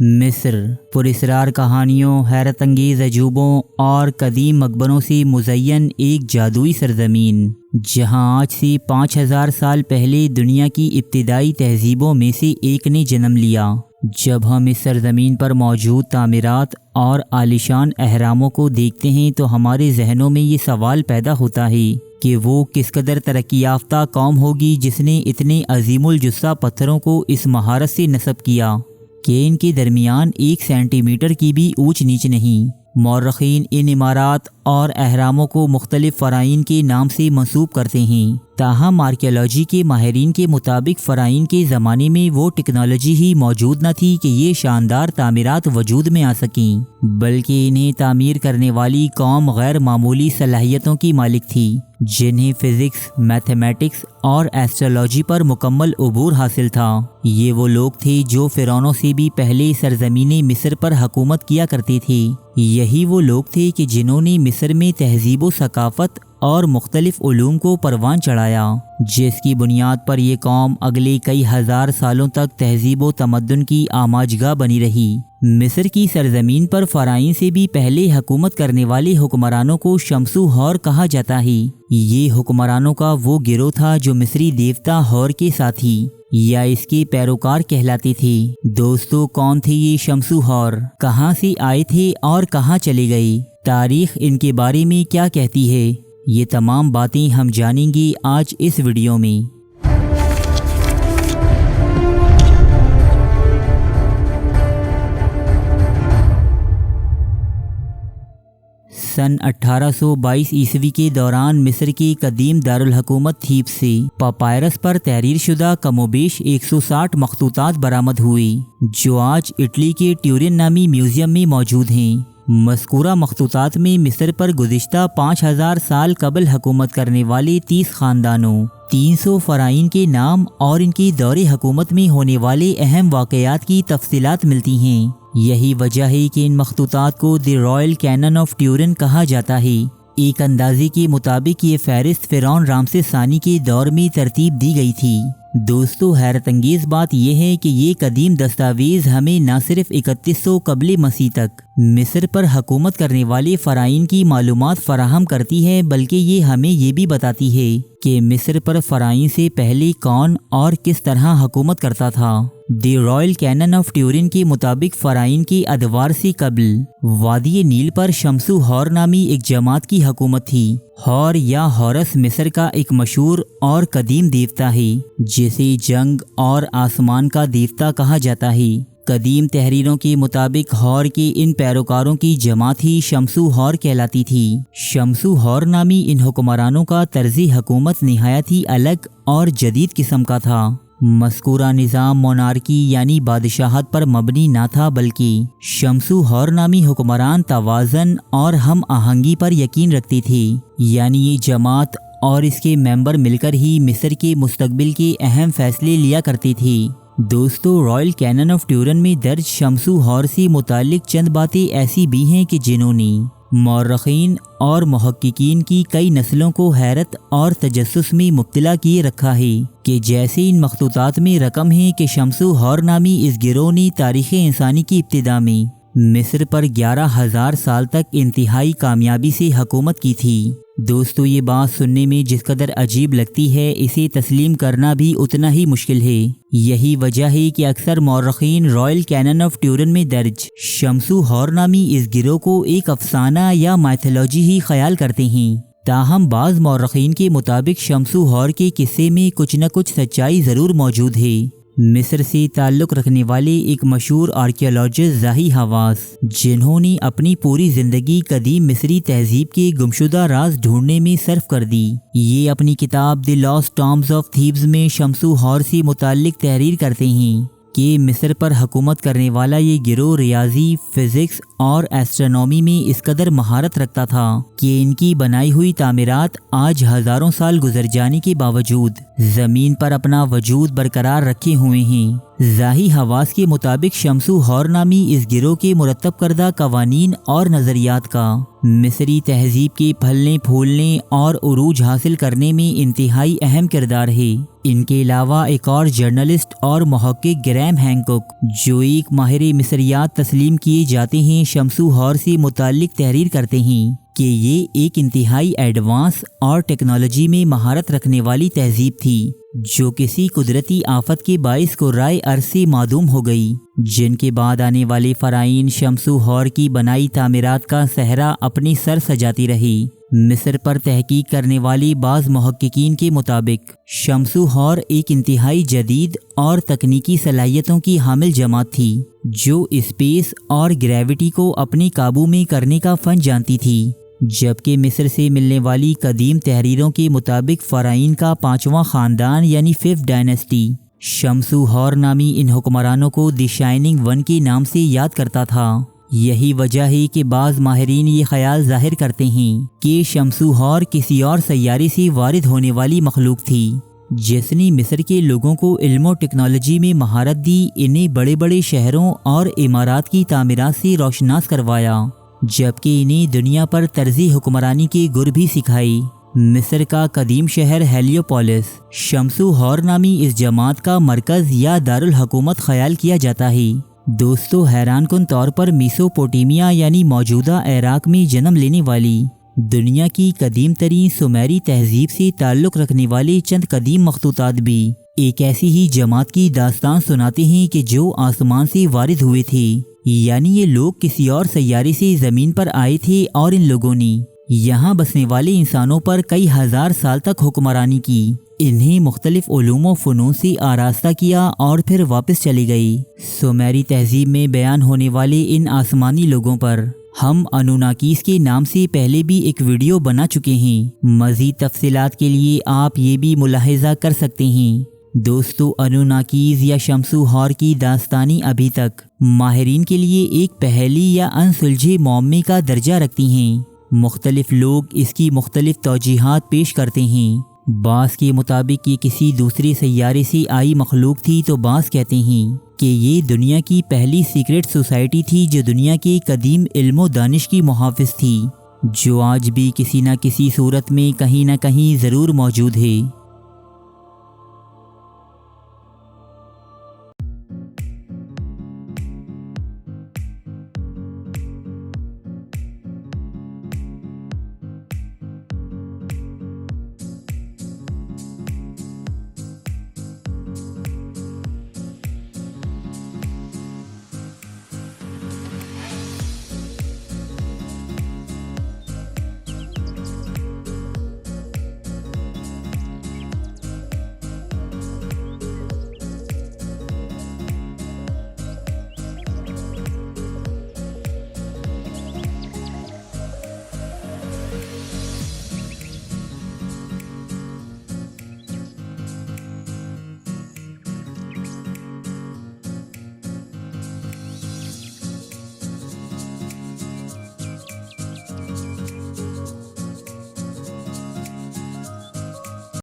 مصر پراسرار کہانیوں، حیرت انگیز عجوبوں اور قدیم مقبروں سے مزین ایک جادوئی سرزمین، جہاں آج سے 5000 سال پہلے دنیا کی ابتدائی تہذیبوں میں سے ایک نے جنم لیا۔ جب ہم اس سرزمین پر موجود تعمیرات اور عالیشان اہراموں کو دیکھتے ہیں تو ہمارے ذہنوں میں یہ سوال پیدا ہوتا ہے کہ وہ کس قدر ترقی یافتہ قوم ہوگی جس نے اتنے عظیم الجثہ پتھروں کو اس مہارت سے نصب کیا کہ ان کے درمیان 1 سینٹی میٹر کی بھی اونچ نیچ نہیں۔ مورخین ان عمارات اور اہراموں کو مختلف فرعین کے نام سے منسوب کرتے ہیں، تاہم آرکیالوجی کے ماہرین کے مطابق فرعین کے زمانے میں وہ ٹیکنالوجی ہی موجود نہ تھی کہ یہ شاندار تعمیرات وجود میں آ سکیں، بلکہ انہیں تعمیر کرنے والی قوم غیر معمولی صلاحیتوں کی مالک تھی، جنہیں فزکس، میتھمیٹکس اور ایسٹرولوجی پر مکمل عبور حاصل تھا۔ یہ وہ لوگ تھے جو فرعونوں سے بھی پہلے سرزمین مصر پر حکومت کیا کرتے تھے۔ یہی وہ لوگ تھے کہ جنہوں نے مصر میں تہذیب و ثقافت اور مختلف علوم کو پروان چڑھایا، جس کی بنیاد پر یہ قوم اگلے کئی ہزار سالوں تک تہذیب و تمدن کی آماجگاہ بنی رہی۔ مصر کی سرزمین پر فرعین سے بھی پہلے حکومت کرنے والے حکمرانوں کو شمس و ہور کہا جاتا ہے۔ یہ حکمرانوں کا وہ گروہ تھا جو مصری دیوتا ہور کے ساتھی یا اس کے پیروکار کہلاتے تھے۔ دوستو، کون تھے یہ شمس و ہور؟ کہاں سے آئے تھے اور کہاں چلے گئے؟ تاریخ ان کے بارے میں کیا کہتی ہے؟ یہ تمام باتیں ہم جانیں گے آج اس ویڈیو میں۔ سن 1822 عیسوی کے دوران مصر کے قدیم دارالحکومت تھیبس سے پاپائرس پر تحریر شدہ کم و بیش 160 مخطوطات برآمد ہوئی، جو آج اٹلی کے ٹیورین نامی میوزیم میں موجود ہیں۔ مذکورہ مخطوطات میں مصر پر گزشتہ 5000 سال قبل حکومت کرنے والے 30 خاندانوں، 300 فرعین کے نام اور ان کے دور حکومت میں ہونے والے اہم واقعات کی تفصیلات ملتی ہیں۔ یہی وجہ ہے کہ ان مخطوطات کو دی رائل کینن آف ٹیورین کہا جاتا ہے۔ ایک اندازے کے مطابق یہ فہرست فرعون رامسس ثانی کے دور میں ترتیب دی گئی تھی۔ دوستو، حیرت انگیز بات یہ ہے کہ یہ قدیم دستاویز ہمیں نہ صرف 3100 قبل مسیح تک مصر پر حکومت کرنے والے فرعین کی معلومات فراہم کرتی ہے، بلکہ یہ ہمیں یہ بھی بتاتی ہے کہ مصر پر فرعین سے پہلے کون اور کس طرح حکومت کرتا تھا۔ دی رائل کینن آف ٹیورین کے مطابق فرعین کے ادوار سے قبل وادی نیل پر شمس و ہور نامی ایک جماعت کی حکومت تھی۔ ہور یا ہورس مصر کا ایک مشہور اور قدیم دیوتا ہے، جسے جنگ اور آسمان کا دیوتا کہا جاتا ہے۔ قدیم تحریروں کے مطابق ہور کے ان پیروکاروں کی جماعت ہی شمس و ہور کہلاتی تھی۔ شمس و ہور نامی ان حکمرانوں کا طرز حکومت نہایت ہی الگ اور جدید قسم کا تھا۔ مذکورہ نظام مونارکی یعنی بادشاہت پر مبنی نہ تھا، بلکہ شمس و ہور نامی حکمران توازن اور ہم آہنگی پر یقین رکھتے تھے، یعنی یہ جماعت اور اس کے ممبر مل کر ہی مصر کے مستقبل کے اہم فیصلے لیا کرتے تھے۔ دوستو، رائل کینن آف ٹیورین میں درج شمس و ہور سے متعلق چند باتیں ایسی بھی ہیں کہ جنہوں نے مورخین اور محققین کی کئی نسلوں کو حیرت اور تجسس میں مبتلا کیے رکھا ہے، کہ جیسے ان مخطوطات میں رقم ہے کہ شمس و ہور نامی اس گروہ نے تاریخ انسانی کی ابتدا میں مصر پر 11000 سال تک انتہائی کامیابی سے حکومت کی تھی۔ دوستو، یہ بات سننے میں جس قدر عجیب لگتی ہے، اسے تسلیم کرنا بھی اتنا ہی مشکل ہے۔ یہی وجہ ہے کہ اکثر مورخین رائل کینن آف ٹیورین میں درج شمس و ہور نامی اس گروہ کو ایک افسانہ یا میتھولوجی ہی خیال کرتے ہیں، تاہم بعض مورخین کے مطابق شمس و ہور کے قصے میں کچھ نہ کچھ سچائی ضرور موجود ہے۔ مصر سے تعلق رکھنے والے ایک مشہور آرکیالوجسٹ زاہی حواس، جنہوں نے اپنی پوری زندگی قدیم مصری تہذیب کے گمشدہ راز ڈھونڈنے میں صرف کر دی، یہ اپنی کتاب دی لاسٹ ٹامبز آف تھیبس میں شمس و ہور سے متعلق تحریر کرتے ہیں کہ مصر پر حکومت کرنے والا یہ گروہ ریاضی، فزکس اور ایسٹرونومی میں اس قدر مہارت رکھتا تھا کہ ان کی بنائی ہوئی تعمیرات آج ہزاروں سال گزر جانے کے باوجود زمین پر اپنا وجود برقرار رکھے ہوئے ہیں۔ ذاہی حواس کے مطابق شمس و حور نامی اس گروہ کے مرتب کردہ قوانین اور نظریات کا مصری تہذیب کے پھلنے پھولنے اور عروج حاصل کرنے میں انتہائی اہم کردار ہے۔ ان کے علاوہ ایک اور جرنلسٹ اور محقق گریم ہینکوک، جو ایک ماہر مصریات تسلیم کیے جاتے ہیں، شمس و حور سے متعلق تحریر کرتے ہیں کہ یہ ایک انتہائی ایڈوانس اور ٹیکنالوجی میں مہارت رکھنے والی تہذیب تھی جو کسی قدرتی آفت کے باعث قرائے ارض سے معدوم ہو گئی، جن کے بعد آنے والے فرعین شمس و حور کی بنائی تعمیرات کا صحرا اپنے سر سجاتی رہی۔ مصر پر تحقیق کرنے والے بعض محققین کے مطابق شمس و حور ایک انتہائی جدید اور تکنیکی صلاحیتوں کی حامل جماعت تھی جو اسپیس اور گریوٹی کو اپنے قابو میں کرنے کا فن جانتی تھی، جبکہ مصر سے ملنے والی قدیم تحریروں کے مطابق فرعین کا 5واں خاندان یعنی 5th ڈائنیسٹی شمس و حور نامی ان حکمرانوں کو دی شائننگ ون کے نام سے یاد کرتا تھا۔ یہی وجہ ہے کہ بعض ماہرین یہ خیال ظاہر کرتے ہیں کہ شمس و حور کسی اور سیارے سے وارد ہونے والی مخلوق تھی جس نے مصر کے لوگوں کو علم و ٹیکنالوجی میں مہارت دی، انہیں بڑے بڑے شہروں اور عمارات کی تعمیرات سے روشناس کروایا، جبکہ انہیں دنیا پر طرزِ حکمرانی کے گر بھی سکھائی۔ مصر کا قدیم شہر ہیلیوپولس شمس و حور نامی اس جماعت کا مرکز یا دارالحکومت خیال کیا جاتا ہے۔ دوستو، حیران کن طور پر میسوپوٹیمیا یعنی موجودہ عراق میں جنم لینے والی دنیا کی قدیم ترین سومیری تہذیب سے تعلق رکھنے والے چند قدیم مخطوطات بھی ایک ایسی ہی جماعت کی داستان سناتے ہیں کہ جو آسمان سے وارد ہوئے تھے، یعنی یہ لوگ کسی اور سیارے سے زمین پر آئے تھے اور ان لوگوں نے یہاں بسنے والے انسانوں پر کئی ہزار سال تک حکمرانی کی، انہیں مختلف علوم و فنون سے آراستہ کیا اور پھر واپس چلی گئی۔ سومیری تہذیب میں بیان ہونے والے ان آسمانی لوگوں پر ہم انوناکیس کے نام سے پہلے بھی ایک ویڈیو بنا چکے ہیں، مزید تفصیلات کے لیے آپ یہ بھی ملاحظہ کر سکتے ہیں۔ دوستو، انوناکیز یا شمس و حور کی داستانیں ابھی تک ماہرین کے لیے ایک پہیلی یا انسلجھے معمے کا درجہ رکھتی ہیں۔ مختلف لوگ اس کی مختلف توجیہات پیش کرتے ہیں۔ بعض کے مطابق یہ کسی دوسرے سیارے سے آئی مخلوق تھی، تو بعض کہتے ہیں کہ یہ دنیا کی پہلی سیکرٹ سوسائٹی تھی جو دنیا کے قدیم علم و دانش کی محافظ تھی، جو آج بھی کسی نہ کسی صورت میں کہیں نہ کہیں ضرور موجود ہے۔